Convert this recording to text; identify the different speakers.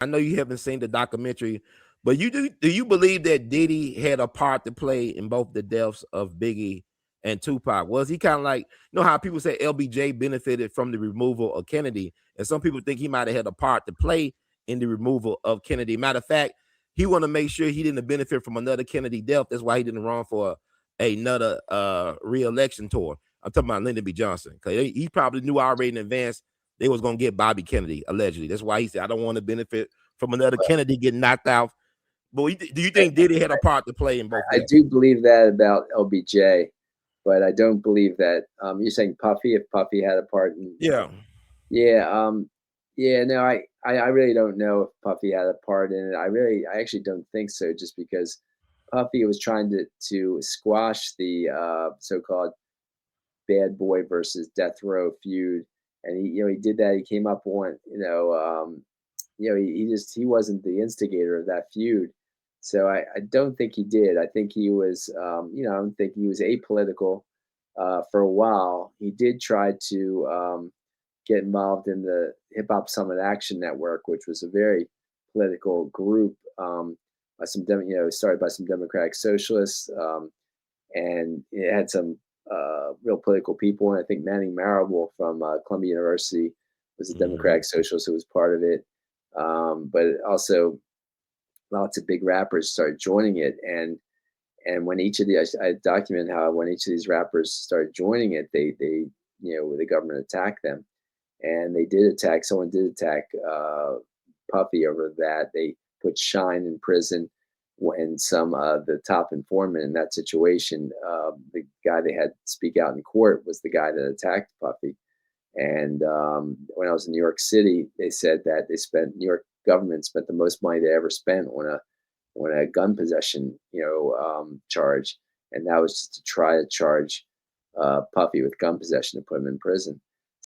Speaker 1: I know you haven't seen the documentary, but do you believe that Diddy had a part to play in both the deaths of Biggie and Tupac? Was he kind of like, you know how people say LBJ benefited from the removal of Kennedy, and some people think he might have had a part to play in the removal of Kennedy. Matter of fact, he want to make sure he didn't benefit from another Kennedy death. That's why he didn't run for another re-election tour. I'm talking about Lyndon B. Johnson, because he probably knew already in advance they was gonna get Bobby Kennedy, allegedly. That's why he said, I don't want to benefit from another Kennedy getting knocked out. But do you think Diddy had a part to play in both
Speaker 2: I
Speaker 1: deaths?
Speaker 2: do believe that about LBJ, but I don't believe that. You're saying Puffy, if Puffy had a part in,
Speaker 1: Yeah.
Speaker 2: yeah, yeah, no, I really don't know if Puffy had a part in it. I actually don't think so, just because Puffy was trying to squash the so-called Bad Boy versus Death Row feud, and he did that. He came up on, he wasn't the instigator of that feud. So I don't think he did. I think he was, I don't think he was apolitical for a while. He did try to get involved in the Hip Hop Summit Action Network, which was a very political group, by started by some democratic socialists, and it had some real political people. And I think Manning Marable from Columbia University was a
Speaker 1: Mhm.
Speaker 2: democratic socialist who was part of it. But also lots of big rappers started joining it, and when each of the I document how when each of these rappers started joining it, they the government attacked them, and they did attack. Someone did attack Puffy over that. They put Shine in prison, when some the top informant in that situation, the guy they had speak out in court, was the guy that attacked Puffy. And when I was in New York City, they said that New York government spent the most money they ever spent on a gun possession, charge, and that was just to try to charge Puffy with gun possession to put him in prison.